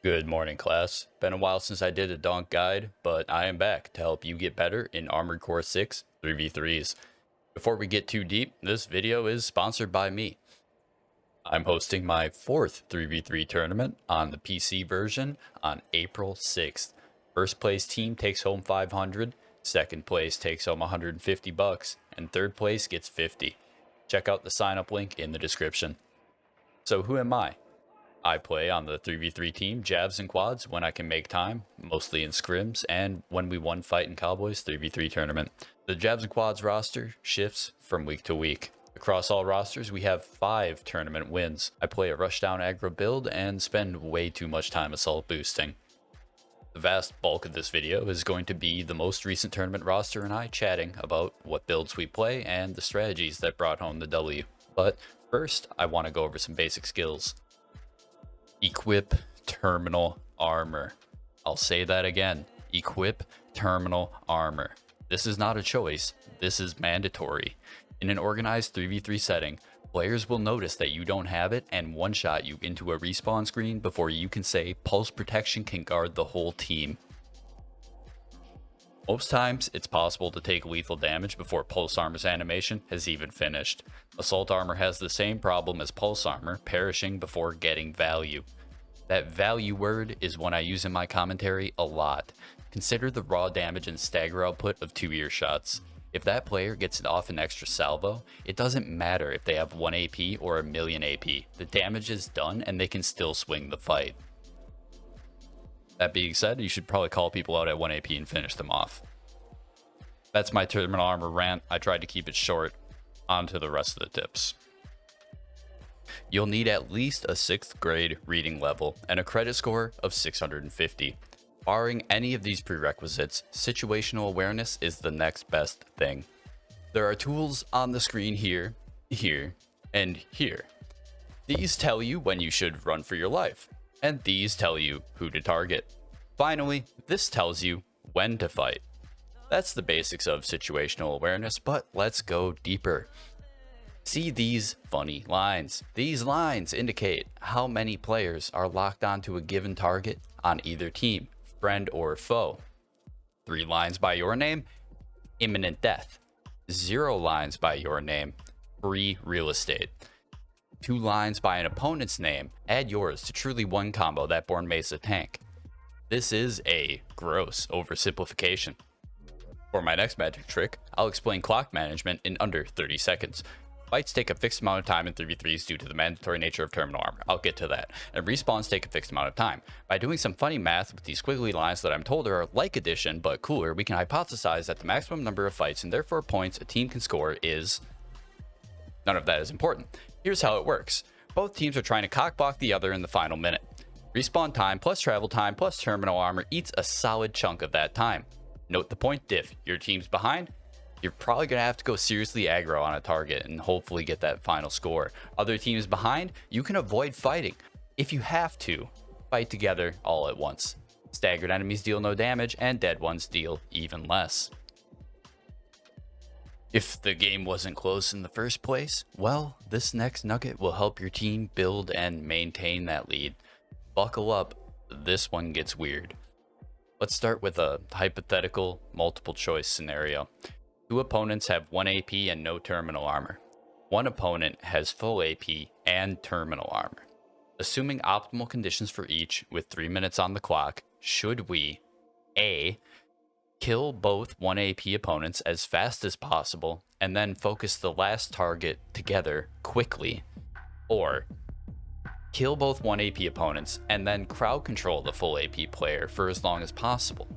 Good morning, class. Been a while since I did a donk guide, but I am back to help you get better in Armored Core 6 3v3s. Before we get too deep, this video is sponsored by me. I'm hosting my 4th 3v3 tournament on the PC version on April 6th. First place team takes home 500, second place takes home 150 bucks, and third place gets 50. Check out the sign up link in the description. So who am I? I play on the 3v3 team, Javs Quads, when I can make time, mostly in scrims, and when we won Fight in Cowboys 3v3 tournament. The Javs Quads roster shifts from week to week. Across all rosters, we have 5 tournament wins. I play a rushdown aggro build and spend way too much time assault boosting. The vast bulk of this video is going to be the most recent tournament roster and I chatting about what builds we play and the strategies that brought home the W. But first, I want to go over some basic skills. Equip terminal armor. I'll say that again. Equip terminal armor. This is not a choice. This is mandatory. In an organized 3v3 setting, players will notice that you don't have it and one-shot you into a respawn screen before you can say pulse protection can guard the whole team. Most times, it's possible to take lethal damage before Pulse Armor's animation has even finished. Assault Armor has the same problem as Pulse Armor, perishing before getting value. That value word is one I use in my commentary a lot. Consider the raw damage and stagger output of 2 ear shots. If that player gets off an extra salvo, it doesn't matter if they have 1 AP or a million AP. The damage is done and they can still swing the fight. That being said, you should probably call people out at 1 AP and finish them off. That's my terminal armor rant. I tried to keep it short. On to the rest of the tips. You'll need at least a 6th grade reading level and a credit score of 650. Barring any of these prerequisites, situational awareness is the next best thing. There are tools on the screen here, here, and here. These tell you when you should run for your life, and these tell you who to target. Finally, this tells you when to fight. That's the basics of situational awareness, but let's go deeper. See these funny lines. These lines indicate how many players are locked onto a given target on either team, friend or foe. 3 lines by your name, imminent death. 0 lines by your name, free real estate. 2 lines by an opponent's name, add yours to truly one combo that Born Mesa tank. This is a gross oversimplification. For my next magic trick, I'll explain clock management in under 30 seconds. Fights take a fixed amount of time in 3v3s due to the mandatory nature of terminal armor. I'll get to that. And respawns take a fixed amount of time. By doing some funny math with these squiggly lines that I'm told are like addition but cooler, we can hypothesize that the maximum number of fights and therefore points a team can score is... None of that is important. Here's how it works. Both teams are trying to cockblock the other in the final minute. Respawn time plus travel time plus terminal armor eats a solid chunk of that time. Note the point diff. Your team's behind, you're probably going to have to go seriously aggro on a target and hopefully get that final score. Other teams behind, you can avoid fighting. If you have to, fight together all at once. Staggered enemies deal no damage and dead ones deal even less. If the game wasn't close in the first place, well, this next nugget will help your team build and maintain that lead. Buckle up, this one gets weird. Let's start with a hypothetical multiple choice scenario. 2 opponents have 1 AP and no terminal armor. 1 opponent has full AP and terminal armor. Assuming optimal conditions for each with 3 minutes on the clock, should we A. Kill both 1 AP opponents as fast as possible and then focus the last target together quickly, or kill both 1 AP opponents and then crowd control the full AP player for as long as possible?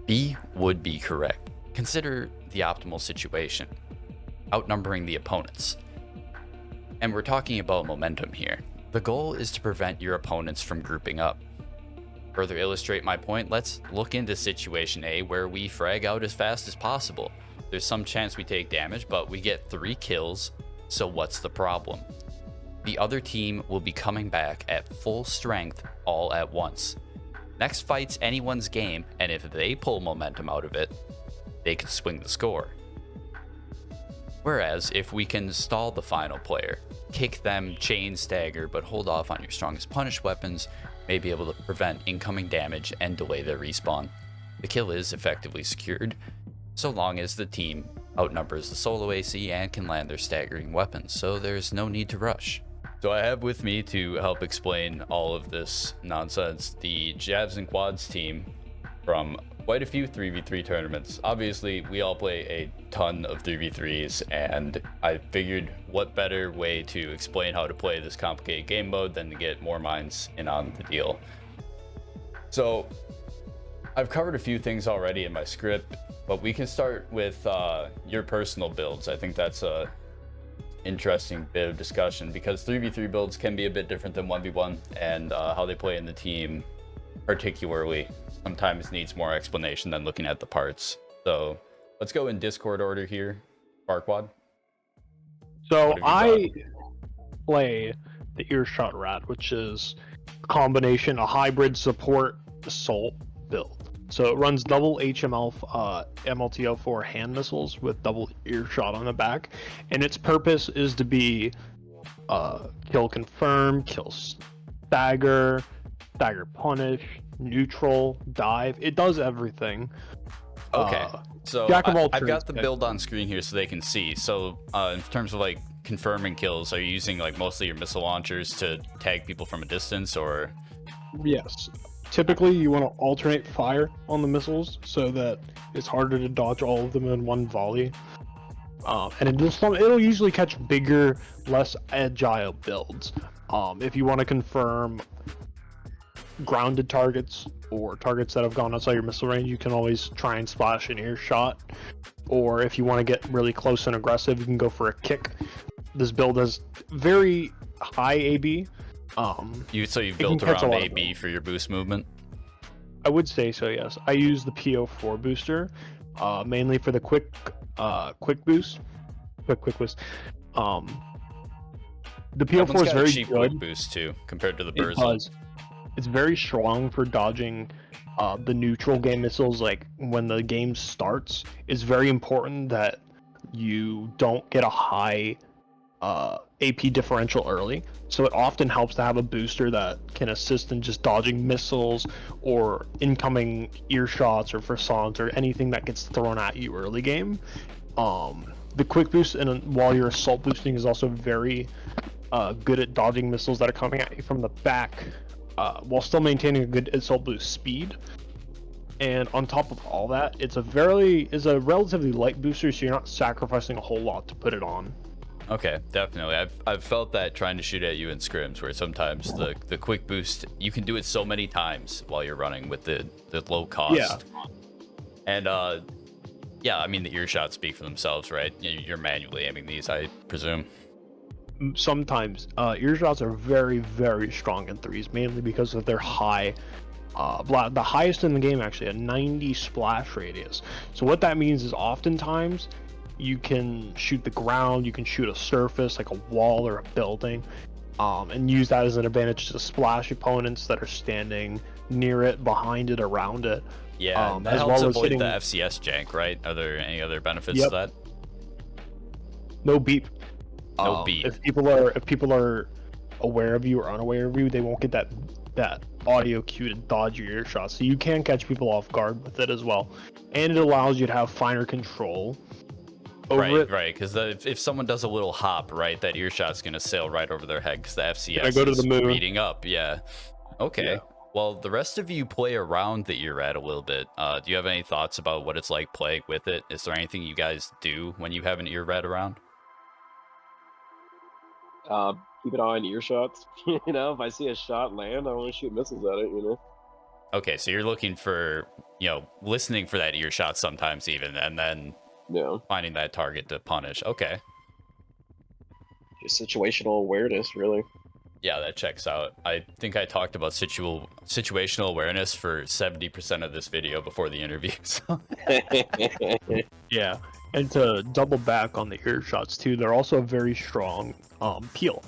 B would be correct. Consider the optimal situation. Outnumbering the opponents. And we're talking about momentum here. The goal is to prevent your opponents from grouping up. Further illustrate my point, let's look into situation A where we frag out as fast as possible. There's some chance we take damage, but we get 3 kills, so what's the problem? The other team will be coming back at full strength all at once. Next fight's anyone's game, and if they pull momentum out of it, they can swing the score. Whereas if we can stall the final player, kick them, chain stagger, but hold off on your strongest punish weapons, may be able to prevent incoming damage and delay their respawn. The kill is effectively secured, so long as the team outnumbers the solo AC and can land their staggering weapons, so there's no need to rush. So I have with me to help explain all of this nonsense the Javs Quads team from quite a few 3v3 tournaments. Obviously, we all play a ton of 3v3s, and I figured what better way to explain how to play this complicated game mode than to get more minds in on the deal. So I've covered a few things already in my script, but we can start with your personal builds. I think that's a interesting bit of discussion because 3v3 builds can be a bit different than 1v1, and how they play in the team particularly sometimes needs more explanation than looking at the parts. So let's go in Discord order here. Sparkwad. So I play the Earshot Rat, which is a combination, a hybrid support assault build. So it runs double HML MLTO for hand missiles with double earshot on the back, and its purpose is to be kill confirm, kill stagger, stagger punish, neutral, dive. It does everything. Okay, so I've got the build on screen here so they can see. So in terms of like confirming kills, are you using like mostly your missile launchers to tag people from a distance, or? Yes. Typically, you want to alternate fire on the missiles so that it's harder to dodge all of them in one volley. And it'll usually catch bigger, less agile builds. If you want to confirm grounded targets or targets that have gone outside your missile range, you can always try and splash an earshot. Or if you want to get really close and aggressive, you can go for a kick. This build has very high AB. So you've built around AB for your boost movement? I would say so, yes. I use the PO4 booster, mainly for the quick boost. Quick boost. The PO4 is very cheap good. Quick boost too, compared to the Burst. It's very strong for dodging the neutral game missiles. Like when the game starts, it's very important that you don't get a high AP differential early, so it often helps to have a booster that can assist in just dodging missiles or incoming earshots or facades or anything that gets thrown at you early game. The quick boost while you're assault boosting is also very good at dodging missiles that are coming at you from the back, while still maintaining a good assault boost speed. And on top of all that, it's a relatively light booster, so you're not sacrificing a whole lot to put it on. Okay, definitely. I've felt that trying to shoot at you in scrims, where sometimes the quick boost, you can do it so many times while you're running with the low cost. Yeah. And yeah, I mean the earshots speak for themselves, right? You're manually aiming these, I presume. Sometimes earshots are very, very strong in threes, mainly because of their high. The highest in the game, actually, a 90 splash radius. So what that means is oftentimes you can shoot the ground, you can shoot a surface like a wall or a building, and use that as an advantage to splash opponents that are standing near it, behind it, around it. Yeah, that helps avoid the FCS jank, right? Are there any other benefits to that? No beep. No beep. If people are aware of you or unaware of you, they won't get that audio cue to dodge your earshot. So you can catch people off guard with it as well, and it allows you to have finer control. Right, because if someone does a little hop, right, that earshot's gonna sail right over their head because the FCS is speeding up. Yeah. Okay. Yeah. Well, the rest of you play around the ear rat a little bit. Do you have any thoughts about what it's like playing with it? Is there anything you guys do when you have an ear rat around? Keep an eye on earshots. You know, if I see a shot land, I want to shoot missiles at it. You know. Okay, so you're looking for, listening for that earshot sometimes even, and then. Yeah. Finding that target to punish. Okay. Just situational awareness, really. Yeah, that checks out. I think I talked about situational awareness for 70% of this video before the interview. So. Yeah, and to double back on the earshots too, they're also a very strong peel.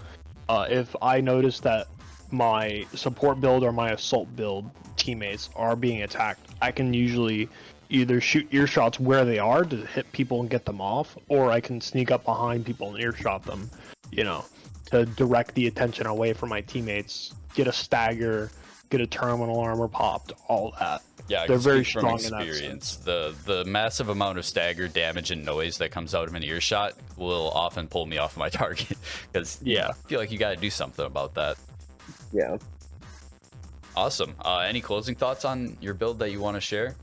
If I notice that my support build or my assault build teammates are being attacked, I can usually either shoot earshots where they are to hit people and get them off, or I can sneak up behind people and earshot them, you know, to direct the attention away from my teammates, get a stagger, get a terminal armor popped, all that. Yeah, They're very from strong in that experience. sense. The massive amount of stagger damage and noise that comes out of an earshot will often pull me off my target because I feel like you got to do something about that. Yeah. Awesome. Any closing thoughts on your build that you want to share?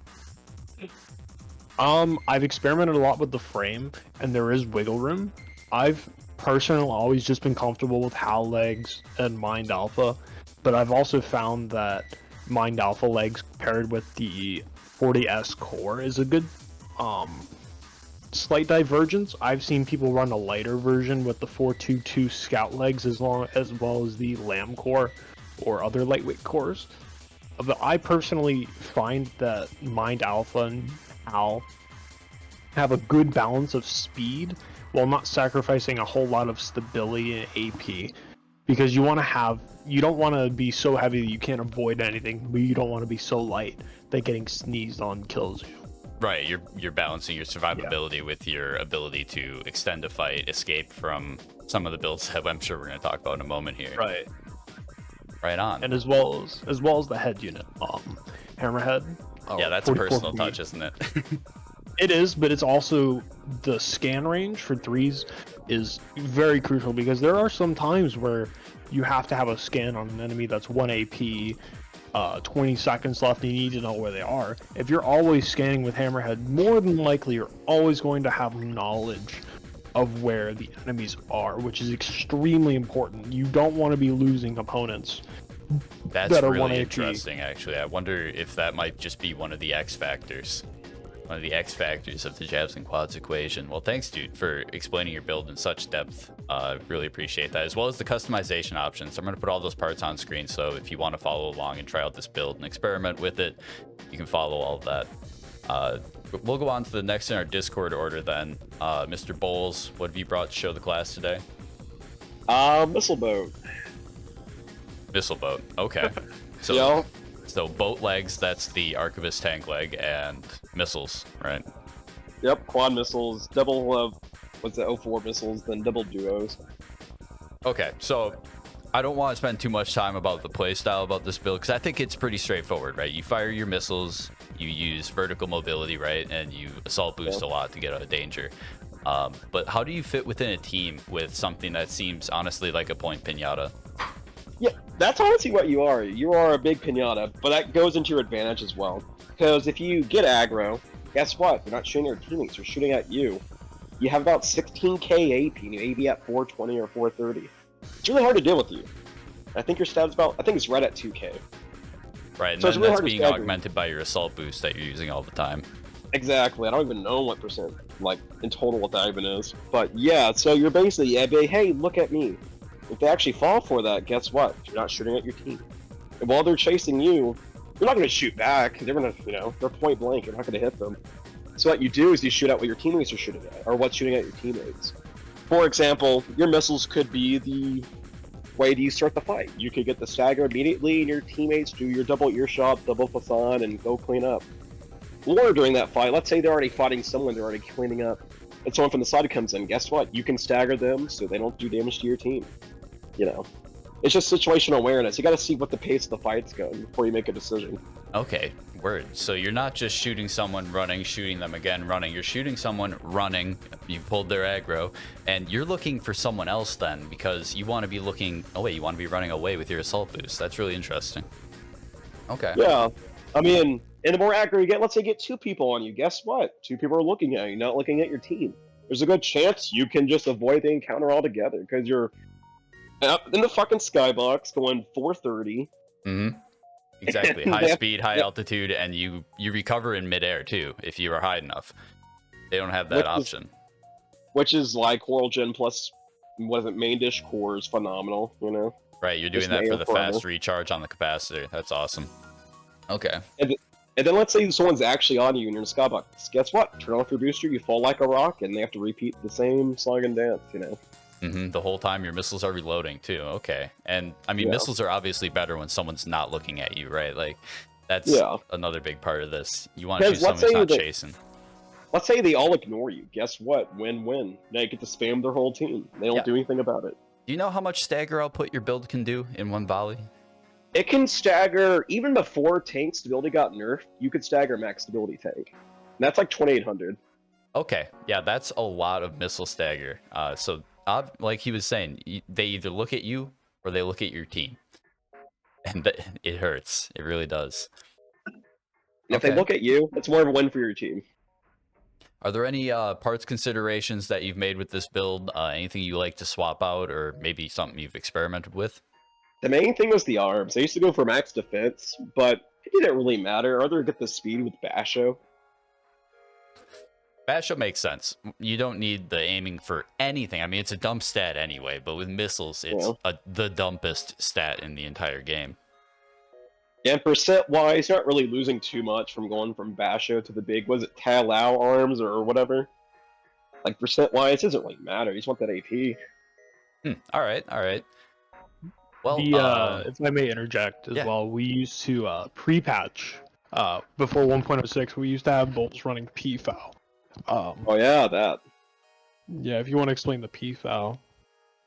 I've experimented a lot with the frame, and there is wiggle room. I've personally always just been comfortable with HAL legs and Mind Alpha, but I've also found that Mind Alpha legs paired with the 40S core is a good slight divergence. I've seen people run a lighter version with the 422 scout legs as well as the Lamb core or other lightweight cores. But I personally find that Mind Alpha and HAL have a good balance of speed while not sacrificing a whole lot of stability and AP. Because you don't want to be so heavy that you can't avoid anything, but you don't want to be so light that getting sneezed on kills you. Right, you're balancing your survivability with your ability to extend a fight, escape from some of the builds that I'm sure we're going to talk about in a moment here. Right. Right on. And as well as the head unit, Hammerhead. Yeah, that's a personal touch, isn't it? It is, but it's also the scan range for threes is very crucial because there are some times where you have to have a scan on an enemy that's 1 AP, 20 seconds left, and you need to know where they are. If you're always scanning with Hammerhead, more than likely you're always going to have knowledge of where the enemies are, which is extremely important. You don't want to be losing opponents. That's that are really 1 AP. interesting, actually. I wonder if that might just be one of the X factors. One of the X factors of the Javs and Quads equation. Well, thanks, dude, for explaining your build in such depth. Really appreciate that, as well as the customization options. I'm going to put all those parts on screen, so if you want to follow along and try out this build and experiment with it, you can follow all of that. We'll go on to the next in our Discord order then. Mr. Bowles, what have you brought to show the class today? Missile boat. Missile boat. Okay. So, Yeah. so boat legs, that's the Archivist tank leg, and missiles, right? Yep, quad missiles, double, what's that, 04 missiles, then double duos. Okay, so I don't want to spend too much time about the playstyle about this build, because I think it's pretty straightforward, right? You fire your missiles, you use vertical mobility, right? And you assault boost a lot to get out of danger. But how do you fit within a team with something that seems honestly like a point pinata? Yeah, that's honestly what you are. You are a big pinata, but that goes into your advantage as well. Because if you get aggro, guess what? You're not shooting at your teammates, they're shooting at you. You have about 16k AP, and you AB at 420 or 430. It's really hard to deal with you. I think your stat's I think it's right at 2k. Right, and So then it's really that's hard to being stagger. augmented by your assault boost that you're using all the time. Exactly. I don't even know what percent, like, in total what that even is. But yeah, so you're basically, hey, look at me. If they actually fall for that, guess what? You're not shooting at your team. And while they're chasing you, you're not going to shoot back. They're going to, they're point blank. You're not going to hit them. So what you do is you shoot at what your teammates are shooting at, or what's shooting at your teammates. For example, your missiles could be the way to start the fight. You could get the stagger immediately, and your teammates do your double earshot, double facade, and go clean up. Or during that fight, let's say they're already fighting someone, they're already cleaning up, and someone from the side comes in. Guess what? You can stagger them so they don't do damage to your team. It's just situational awareness. You got to see what the pace of the fight's going before you make a decision. Okay, word. So you're not just shooting someone running, shooting them again running. You're shooting someone running, you pulled their aggro, and you're looking for someone else then, because you want to be looking away. You want to be running away with your assault boost. That's really interesting. Okay. Yeah. I mean, and the more aggro you get, let's say you get 2 people on you. Guess what? 2 people are looking at you, not looking at your team. There's a good chance you can just avoid the encounter altogether because you're up in the fucking skybox going 430. Mm-hmm. Exactly. High speed, high altitude, and you recover in midair too if you are high enough. They don't have that option. Which is like World Gen plus, what is it, main dish core is phenomenal, Right, you're doing Just that the for air the throttle. fast recharge on the capacitor. That's awesome. Okay. And then let's say someone's actually on you and you're in a skybox. Guess what? Turn off your booster, you fall like a rock, and they have to repeat the same song and dance, Mm-hmm. The whole time your missiles are reloading too. Okay. And I mean, Yeah. missiles are obviously better when someone's not looking at you, right? Like, That's another big part of this. You want to choose Because someone who's not chasing. let's say they all ignore you. Guess what? Win-win. They get to spam their whole team. They don't do anything about it. Do you know how much stagger output your build can do in one volley? It can stagger, even before tank stability got nerfed, you could stagger max stability tank. And that's like 2800. Okay, yeah, that's a lot of missile stagger. So, like he was saying, they either look at you or they look at your team. And it hurts. It really does. And if they look at you, it's more of a win for your team. Are there any parts considerations that you've made with this build? Anything you like to swap out, or maybe something you've experimented with? The main thing was the arms. I used to go for max defense, but it didn't really matter. I'd rather get the speed with Basho. Basho makes sense. You don't need the aiming for anything. I mean, it's a dump stat anyway, but with missiles, it's the dumbest stat in the entire game. And percent-wise, you're not really losing too much from going from Basho to the big, was it Talao arms or whatever? Like, percent-wise, it doesn't really matter. You just want that AP. All right. Well, if I may interject as well, we used to pre-patch before 1.06. We used to have bolts running PFOW. Oh yeah, that. Yeah, if you want to explain the PFOW.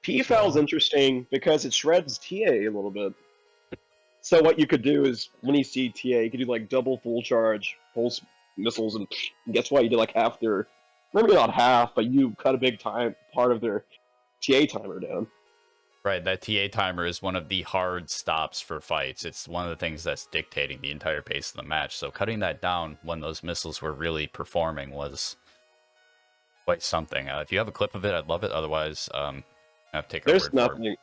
PFOW is interesting because it shreds TA a little bit. So what you could do is, when you see TA, you could do like double full charge, pulse missiles, and guess what? You did like half their, maybe not half, but you cut a big part of their TA timer down. Right, that TA timer is one of the hard stops for fights. It's one of the things that's dictating the entire pace of the match. So cutting that down when those missiles were really performing was quite something. If you have a clip of it, I'd love it. Otherwise, I have to take our word for it.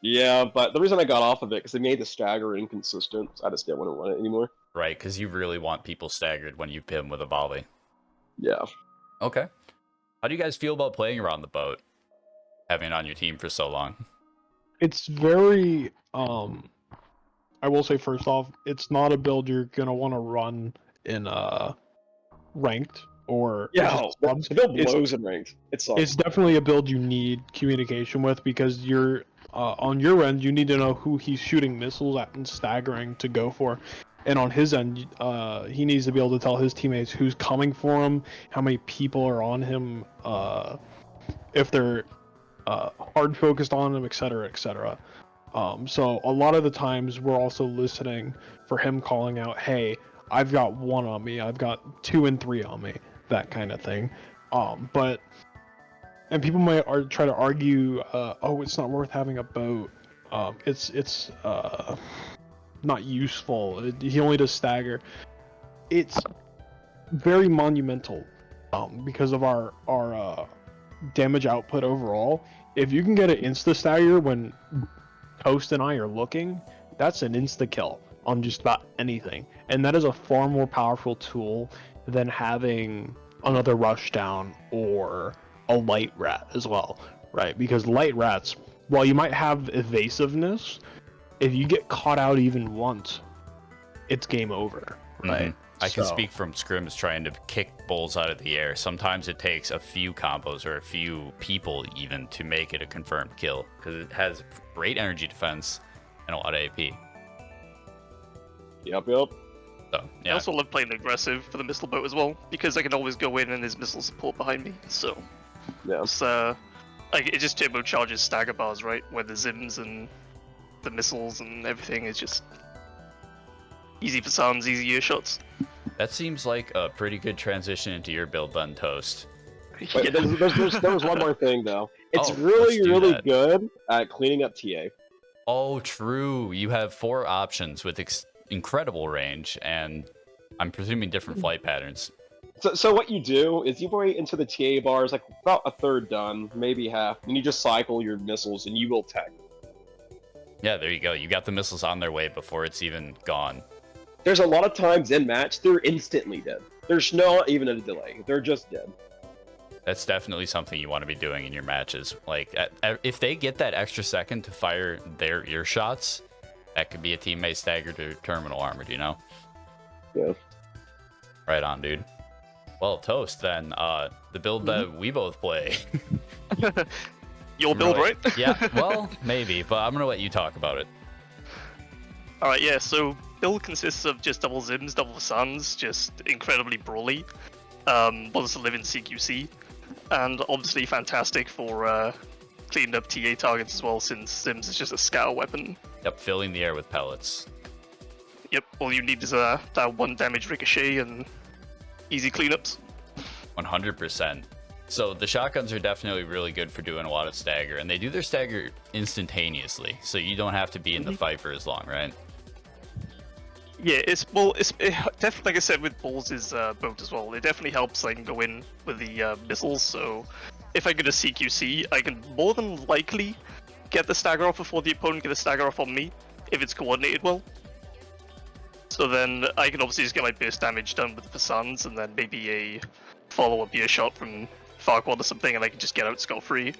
Yeah, but the reason I got off of it because it made the stagger inconsistent. I just didn't want to run it anymore. Right, because you really want people staggered when you pin them with a volley. Yeah. Okay. How do you guys feel about playing around the boat, having it on your team for so long? It's very, I will say first off, it's not a build you're going to want to run in ranked or the build blows in ranked. It's definitely a build you need communication with because you're on your end, you need to know who he's shooting missiles at and staggering to go for. And on his end, he needs to be able to tell his teammates who's coming for him, how many people are on him, if they're hard focused on him, etc., etc. So a lot of the times we're also listening for him calling out, hey, I've got 1 on me, I've got 2 and 3 on me, that kind of thing. And people might try to argue, oh, it's not worth having a boat. It's not useful. He only does stagger. It's very monumental because of our damage output overall. If you can get an insta stagger when Toast and I are looking, that's an insta kill on just about anything, and that is a far more powerful tool than having another rushdown or a light rat as well, right? Because light rats, while you might have evasiveness, if you get caught out even once, it's game over, right? I can speak from scrims trying to kick bulls out of the air. Sometimes it takes a few combos or a few people even to make it a confirmed kill because it has great energy defense and a lot of AP. Yep. So, yeah. I also love playing aggressive for the missile boat as well because I can always go in and there's missile support behind me. So it's like it just turbocharges stagger bars, right? Where the zims and the missiles and everything is just easy for sounds, easy ear shots. That seems like a pretty good transition into your build then, Toast. Wait, there was one more thing though. It's really good at cleaning up TA. Oh, true. You have 4 options with incredible range, and I'm presuming different flight patterns. So what you do is you wait into the TA bars, like about a third done, maybe half, and you just cycle your missiles, and you will tech. Yeah, there you go. You got the missiles on their way before it's even gone. There's a lot of times in match, they're instantly dead. There's not even a delay. They're just dead. That's definitely something you want to be doing in your matches. Like, if they get that extra second to fire their ear shots, that could be a teammate staggered or terminal armored, you know? Yeah. Right on, dude. Well, Toast, then, the build that we both play. Your build, right? Yeah, well, maybe, but I'm going to let you talk about it. Alright, yeah, so build consists of just double Zims, double Fasans, just incredibly brawly. Wants to live in CQC, and obviously fantastic for cleaning up TA targets as well, since Zims is just a scatter weapon. Yep, filling the air with pellets. Yep, all you need is that 1 damage ricochet and easy cleanups. 100%. So the shotguns are definitely really good for doing a lot of stagger, and they do their stagger instantaneously, so you don't have to be in the fight for as long, right? Yeah, it's definitely, like I said with Balls' boat as well, it definitely helps I can go in with the missiles, so if I get a CQC, I can more than likely get the stagger off before the opponent get the stagger off on me, if it's coordinated well. So then I can obviously just get my burst damage done with the Fasans, and then maybe a follow-up ear shot from Farquaad or something, and I can just get out scot-free.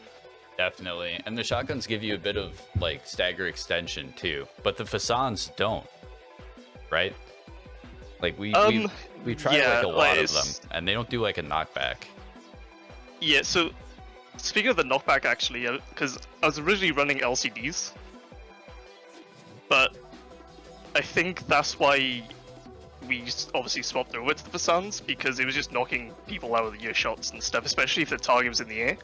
Definitely, and the shotguns give you a bit of like stagger extension too, but the Fasans don't. Right? Like we tried like a lot of them, and they don't do like a knockback. Yeah, so speaking of the knockback, actually, because I was originally running LCDs, but I think that's why we obviously swapped over to the Fasans, because it was just knocking people out of the ear shots and stuff, especially if the target was in the air.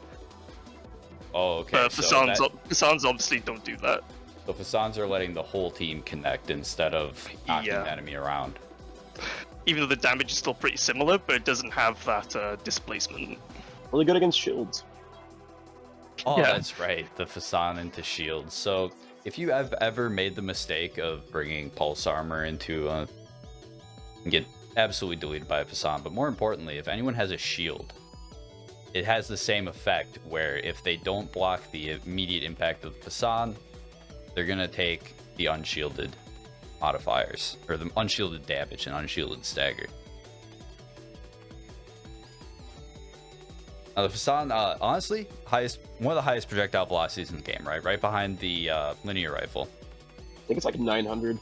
Oh, okay. But Fasans obviously don't do that. So Fasans are letting the whole team connect instead of knocking the enemy around. Even though the damage is still pretty similar, but it doesn't have that displacement. Really good against shields. Oh, yeah. That's right. The Fasan into shields. So if you have ever made the mistake of bringing pulse armor into get absolutely deleted by a Fasan, but more importantly, if anyone has a shield, it has the same effect where if they don't block the immediate impact of the Fasan, they're gonna take the unshielded modifiers, or the unshielded damage and unshielded stagger. Now the Fasan, honestly, one of the highest projectile velocities in the game, right? Right behind the linear rifle. I think it's like 900.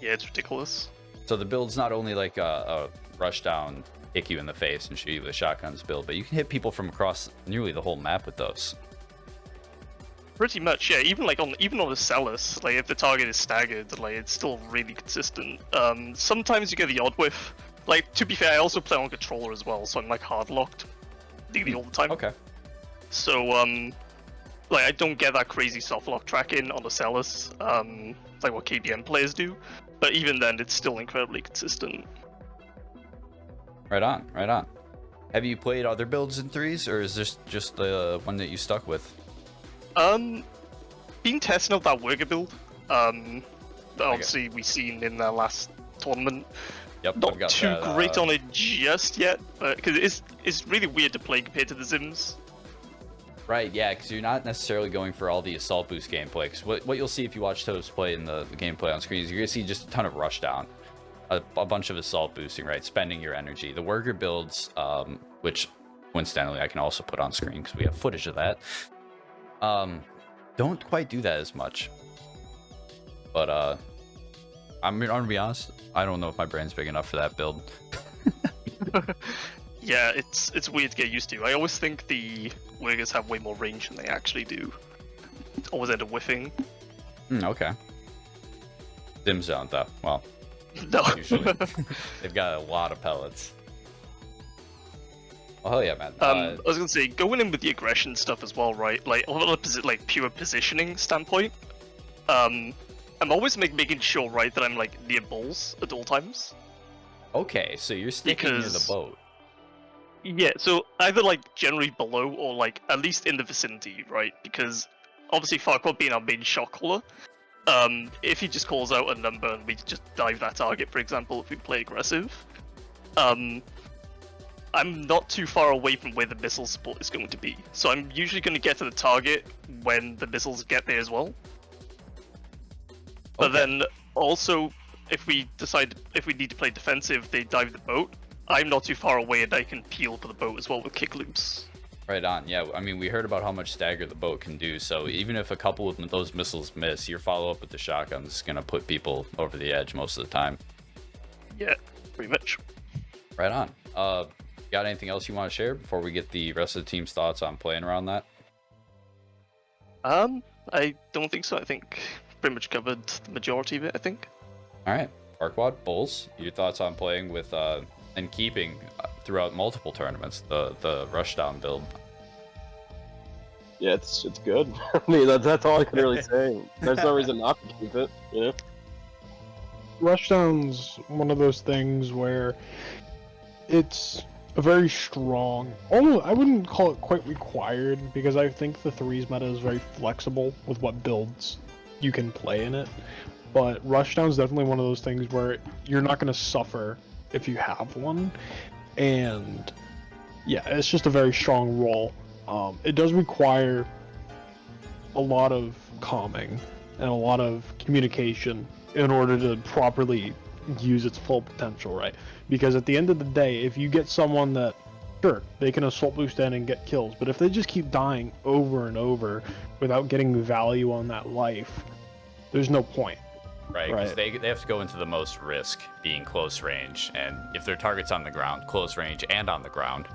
Yeah, it's ridiculous. So the build's not only like a rush down, kick you in the face and shoot you with a shotgun's build, but you can hit people from across nearly the whole map with those. Pretty much, yeah. Even on the Celis, like if the target is staggered, like it's still really consistent. Sometimes you get the odd whiff. Like to be fair, I also play on controller as well, so I'm like hard locked nearly all the time. Okay. So like I don't get that crazy soft lock tracking on the Celis, like what KBM players do. But even then, it's still incredibly consistent. Right on, right on. Have you played other builds in threes, or is this just the one that you stuck with? Been testing out that worker build. That obviously we seen in the last tournament. Yep, not too great on it just yet, because it's really weird to play compared to the Zims. Right, yeah, because you're not necessarily going for all the assault boost gameplay. Because what you'll see if you watch Toast play in the gameplay on screen is you're gonna see just a ton of rush down, a bunch of assault boosting, right, spending your energy. The worker builds, which coincidentally I can also put on screen because we have footage of that. Don't quite do that as much. But I'm gonna be honest, I don't know if my brain's big enough for that build. Yeah, it's weird to get used to. I always think the workers have way more range than they actually do. Always end up whiffing. Okay. Zims don't though. Well, no. Usually they've got a lot of pellets. Oh hell yeah, man. I was gonna say, going in with the aggression stuff as well, right? Like a lot of pure positioning standpoint. I'm always making sure, right, that I'm like near balls at all times. Okay, so you're sticking near the boat. Yeah, so either like generally below or like at least in the vicinity, right? Because obviously Farquaad being our main shot caller, if he just calls out a number and we just dive that target, for example, if we play aggressive, I'm not too far away from where the missile support is going to be. So I'm usually going to get to the target when the missiles get there as well. But then also, if we need to play defensive, they dive the boat. I'm not too far away and I can peel for the boat as well with kick loops. Right on, yeah. I mean, we heard about how much stagger the boat can do, so even if a couple of those missiles miss, your follow-up with the shotgun is going to put people over the edge most of the time. Yeah, pretty much. Right on. Got anything else you want to share before we get the rest of the team's thoughts on playing around that? I don't think so. I think pretty much covered the majority of it, I think. All right. Farquad, Bulls, your thoughts on playing with and keeping throughout multiple tournaments the rushdown build? Yeah, it's good. I mean, that's all I can really say. There's no reason not to keep it, you know? Rushdown's one of those things where it's a very strong, almost, I wouldn't call it quite required, because I think the threes meta is very flexible with what builds you can play in it. But Rushdown's definitely one of those things where you're not going to suffer if you have one. And yeah, it's just a very strong role. It does require a lot of calming and a lot of communication in order to properly use its full potential, right? Because at the end of the day, if you get someone that, sure, they can assault boost in and get kills, but if they just keep dying over and over without getting value on that life, there's no point. Right, because they have to go into the most risk, being close range, and if their target's on the ground, close range and on the ground.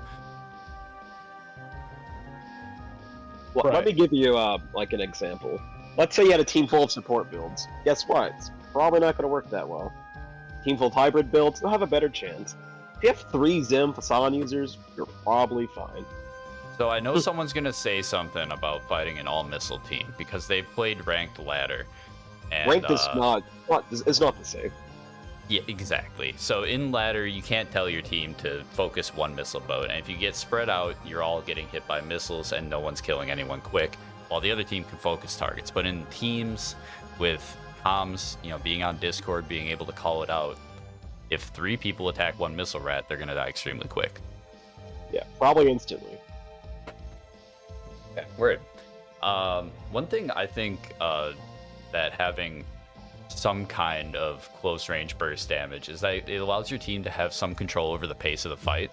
Well, let me give you like an example. Let's say you had a team full of support builds. Guess what? It's probably not going to work that well. Team full of hybrid builds, they'll have a better chance. If you have 3 Zim Fasan users, you're probably fine. So I know someone's going to say something about fighting an all-missile team, because they played ranked ladder. And, ranked is it's not the same. Yeah, exactly. So in ladder, you can't tell your team to focus one missile boat, and if you get spread out, you're all getting hit by missiles and no one's killing anyone quick, while the other team can focus targets. But in teams with comms, being on Discord, being able to call it out, if 3 people attack one missile rat, they're gonna die extremely quick. Yeah, probably instantly. Yeah, word. One thing I think that having some kind of close range burst damage is that it allows your team to have some control over the pace of the fight.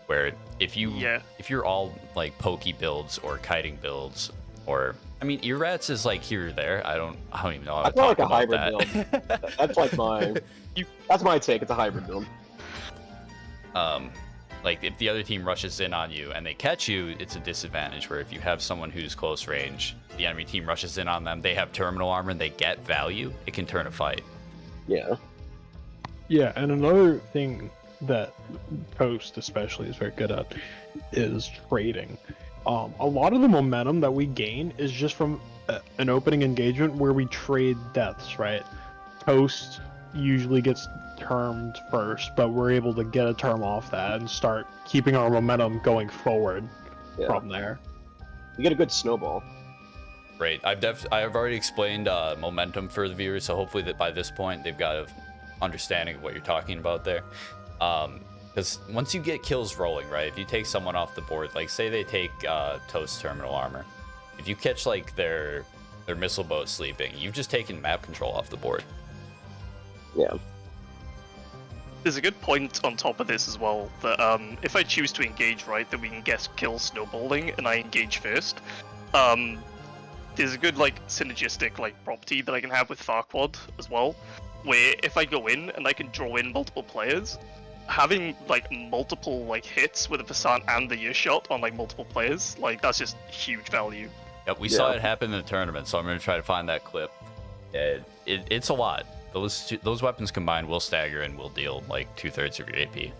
Where if you're all like pokey builds or kiting builds, or I mean Earrats is like here or there. I don't even know how to talk about hybrid that. build. That's like that's my take. It's a hybrid build. Like if the other team rushes in on you and they catch you, it's a disadvantage. Where if you have someone who's close range, the enemy team rushes in on them, they have terminal armor and they get value, it can turn a fight. Yeah. Yeah, and another thing that Toast especially is very good at is trading. A lot of the momentum that we gain is just from an opening engagement where we trade deaths, right? Toast usually gets termed first, but we're able to get a term off that and start keeping our momentum going forward from there. You get a good snowball. Great. I've already explained momentum for the viewers, so hopefully that by this point they've got an understanding of what you're talking about there. Because once you get kills rolling, right, if you take someone off the board, like say they take Toast terminal armor, if you catch like their missile boat sleeping, you've just taken map control off the board. Yeah. There's a good point on top of this as well, that if I choose to engage, right, then we can get kills snowballing, and I engage first. There's a good synergistic property that I can have with Farquad as well, where if I go in and I can draw in multiple players, having multiple hits with a Passant and the Earshot on multiple players, that's just huge value. Yep, we saw it happen in the tournament, so I'm going to try to find that clip. It's a lot. Those weapons combined will stagger and will deal 2/3 of your AP.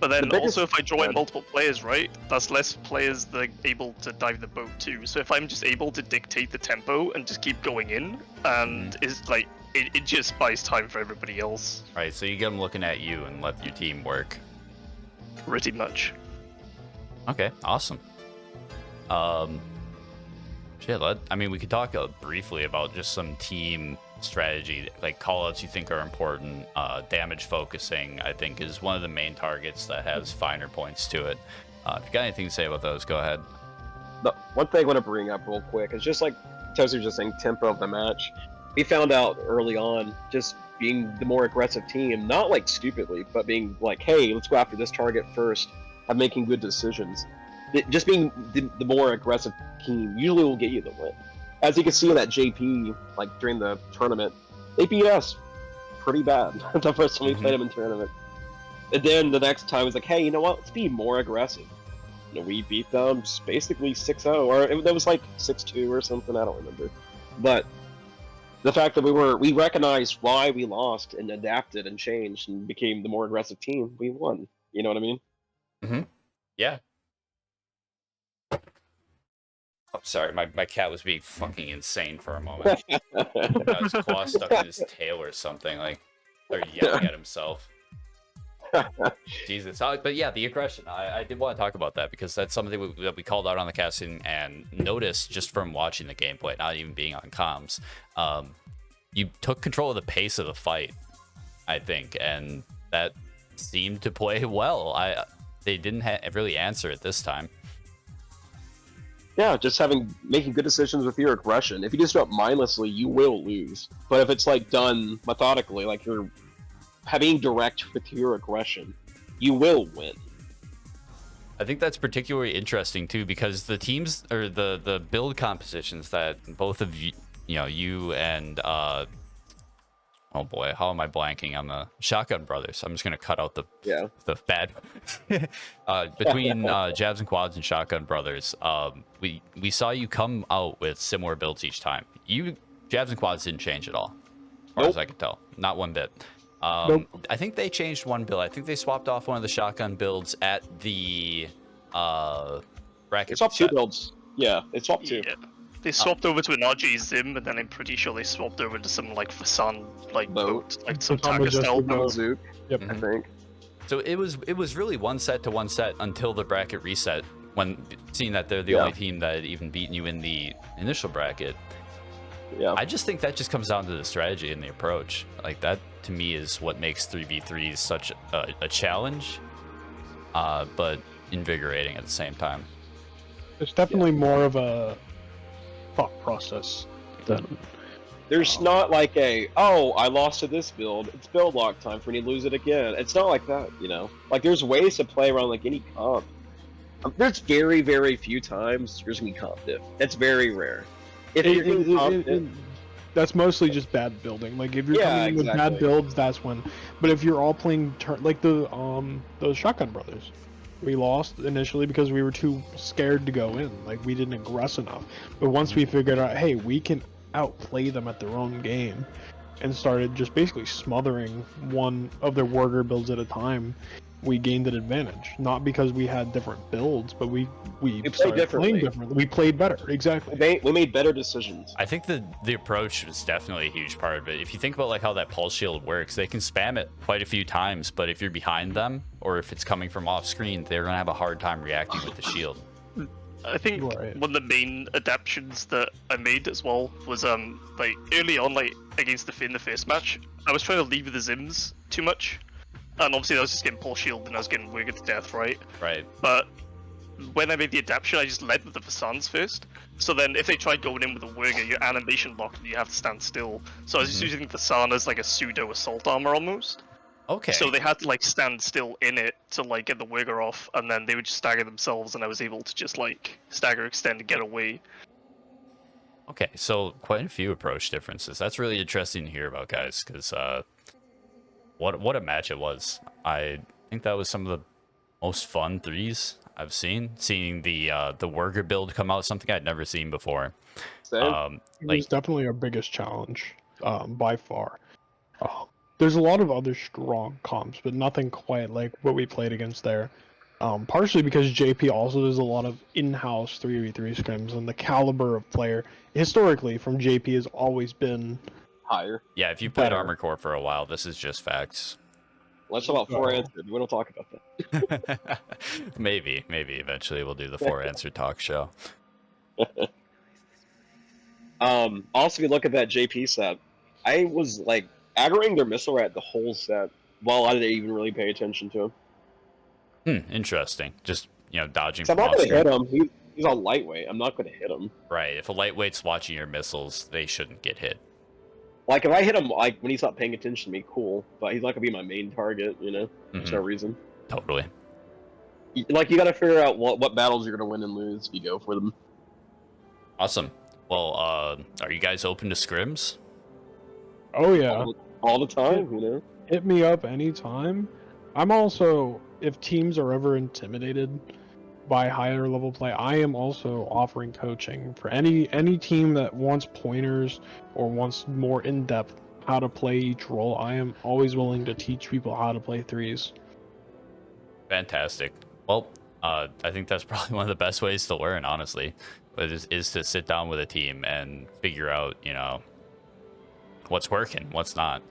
But then also if I draw in multiple players, right, that's less players that are able to dive the boat too. So if I'm just able to dictate the tempo and just keep going in, and it just buys time for everybody else. Right, so you get them looking at you and let your team work. Pretty much. Okay, awesome. I mean, we could talk briefly about just some team strategy, callouts you think are important. Damage focusing, I think, is one of the main targets that has finer points to it. If you got anything to say about those, go ahead. The one thing I want to bring up real quick is just like Toast was just saying, tempo of the match. We found out early on, just being the more aggressive team, not stupidly, but being hey, let's go after this target first, and making good decisions. Just being the more aggressive team usually will get you the win. As you can see in that JP, during the tournament, they beat us pretty bad the first time we played them in tournament. And then the next time it was hey, you know what? Let's be more aggressive. We beat them basically 6-0, or it was 6-2 or something. I don't remember. But The fact that we recognized why we lost and adapted and changed and became the more aggressive team, we won. You know what I mean? Mm-hmm. Yeah. Oh, sorry, my cat was being fucking insane for a moment. Got his claw stuck in his tail or something, like, or yelling at himself. Jesus. But yeah, the aggression. I did want to talk about that because that's something that we called out on the casting and noticed just from watching the gameplay, not even being on comms. You took control of the pace of the fight, I think, and that seemed to play well. They didn't really answer it this time. Yeah, just making good decisions with your aggression. If you just do it mindlessly, you will lose. But if it's like done methodically, like you're being direct with your aggression, you will win. I think that's particularly interesting too, because the teams or the build compositions that both of you, you and oh boy, how am I blanking on the Shotgun Brothers? I'm just gonna cut out the bad between Javs and Quads and Shotgun Brothers. We saw you come out with similar builds each time. Javs and Quads didn't change at all, as far as I could tell, not one bit. I think they changed one build. I think they swapped off one of the shotgun builds at the bracket. They swapped two builds. Yeah, they swapped two. Yeah. They swapped over to an RG Zim, and then I'm pretty sure they swapped over to some like Fasan boat, like some Tiger style boat. Yep. I think. So it was really one set to one set until the bracket reset. When seeing that they're the only team that had even beaten you in the initial bracket. Yeah. I just think that just comes down to the strategy and the approach. Like that to me is what makes 3v3s such a challenge, but invigorating at the same time. It's definitely more of a thought process than There's not like I lost to this build, it's build lock time for me to lose it again. It's not like that, Like there's ways to play around like any comp. There's very, very few times there's gonna be comp diff. That's very rare. That's mostly just bad building. Like if you're coming in with bad builds, that's when. But if you're all playing like those Shotgun Brothers, we lost initially because we were too scared to go in. Like we didn't aggress enough. But once we figured out, hey, we can outplay them at their own game, and started just basically smothering one of their warrior builds at a time, we gained an advantage. Not because we had different builds, but we started playing differently. We played better. Exactly. We made better decisions. I think the approach is definitely a huge part of it. If you think about like how that pulse shield works, they can spam it quite a few times, but if you're behind them or if it's coming from off screen, they're gonna have a hard time reacting with the shield. I think one of the main adaptations that I made as well was like early on, like against the Finn the face match, I was trying to leave the Zims too much. And obviously I was just getting pulse shield and I was getting Wigger to death, right? Right. But when I made the adaptation, I just led with the Fasans first. So then if they tried going in with a Wigger, your animation locked and you have to stand still. So I was just using the Fasan as like a pseudo assault armor almost. Okay. So they had to like stand still in it to like get the Wigger off, and then they would just stagger themselves and I was able to just like stagger, extend, and get away. Okay, so quite a few approach differences. That's really interesting to hear about, guys, because what a match it was. I think that was some of the most fun threes I've seen. Seeing the worker build come out, something I'd never seen before. It was definitely our biggest challenge, by far. There's a lot of other strong comps, but nothing quite like what we played against there. Partially because JP also does a lot of in-house 3v3 scrims, and the caliber of player historically from JP has always been higher. Yeah, if you played Armor Core for a while, this is just facts. Let's talk about 4 answered. We don't talk about that. maybe eventually we'll do the 4 answer talk show. Also, if you look at that JP set, I was like aggroing their missile rat the whole set while I didn't even really pay attention to him. Interesting. Just dodging. I'm not going to hit him. He's on lightweight. I'm not going to hit him. Right. If a lightweight's watching your missiles, they shouldn't get hit. Like, if I hit him, like, when he's not paying attention to me, cool. But he's not gonna be my main target, There's no reason. Totally. Like, you gotta figure out what battles you're gonna win and lose if you go for them. Awesome. Well, are you guys open to scrims? Oh, yeah. All the time, Hit me up anytime. I'm also, if teams are ever intimidated by higher level play, I am also offering coaching for any team that wants pointers or wants more in-depth how to play each role. I am always willing to teach people how to play threes. Fantastic. Well, I think that's probably one of the best ways to learn, honestly, is to sit down with a team and figure out, you know, what's working, what's not.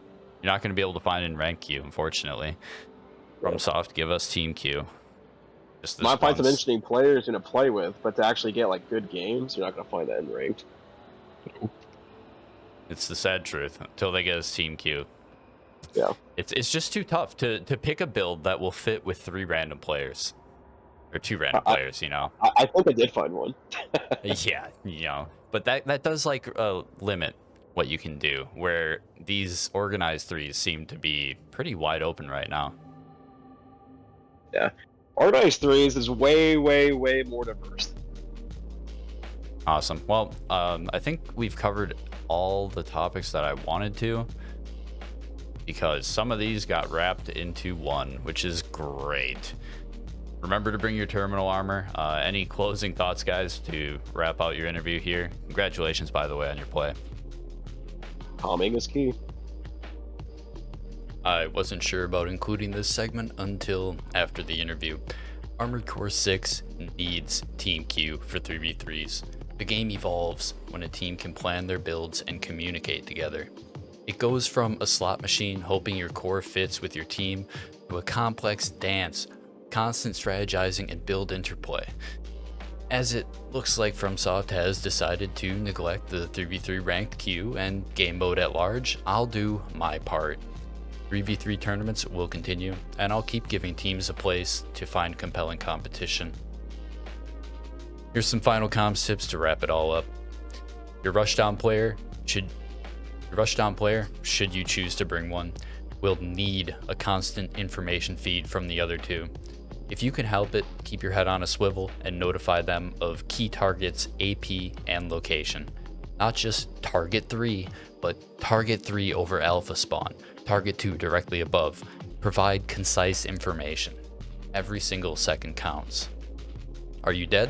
You're not going to be able to find in rank queue, unfortunately. FromSoft, give us team queue. Just Might find some interesting players to play with, but to actually get like good games, you're not going to find that in ranked. It's the sad truth. Until they get us team queue. Yeah. It's just too tough to pick a build that will fit with 3 random players. Or 2 random players, you know. I think I did find one. Yeah, you know. But that does like limit what you can do, where these organized threes seem to be pretty wide open right now. Yeah. Organized threes is way, way, way more diverse. Awesome. Well, I think we've covered all the topics that I wanted to, because some of these got wrapped into one, which is great. Remember to bring your terminal armor. Any closing thoughts, guys, to wrap out your interview here? Congratulations, by the way, on your play. Calming is key. I wasn't sure about including this segment until after the interview. Armored Core 6 needs Team Q for 3v3s. The game evolves when a team can plan their builds and communicate together. It goes from a slot machine hoping your core fits with your team to a complex dance, constant strategizing and build interplay. As it looks like FromSoft has decided to neglect the 3v3 ranked queue and game mode at large, I'll do my part. 3v3 tournaments will continue, and I'll keep giving teams a place to find compelling competition. Here's some final comms tips to wrap it all up. Your rushdown player, should you choose to bring one, will need a constant information feed from the other 2. If you can help it, keep your head on a swivel and notify them of key targets, AP, and location. Not just target 3, but target 3 over alpha spawn, target 2 directly above. Provide concise information. Every single second counts. Are you dead?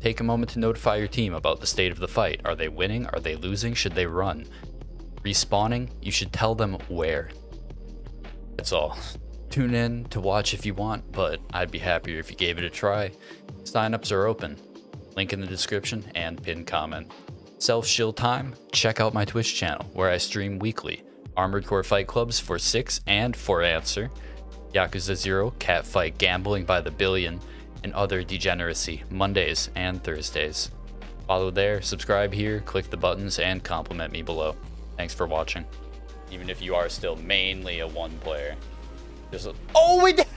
Take a moment to notify your team about the state of the fight. Are they winning? Are they losing? Should they run? Respawning? You should tell them where. That's all. Tune in to watch if you want, but I'd be happier if you gave it a try. Signups are open. Link in the description and pinned comment. Self-shield time? Check out my Twitch channel, where I stream weekly. Armored Core Fight Clubs for 6 and for Answer. Yakuza 0, Catfight Gambling by the Billion, and other degeneracy Mondays and Thursdays. Follow there, subscribe here, click the buttons, and compliment me below. Thanks for watching. Even if you are still mainly a 1 player. Oh, we did!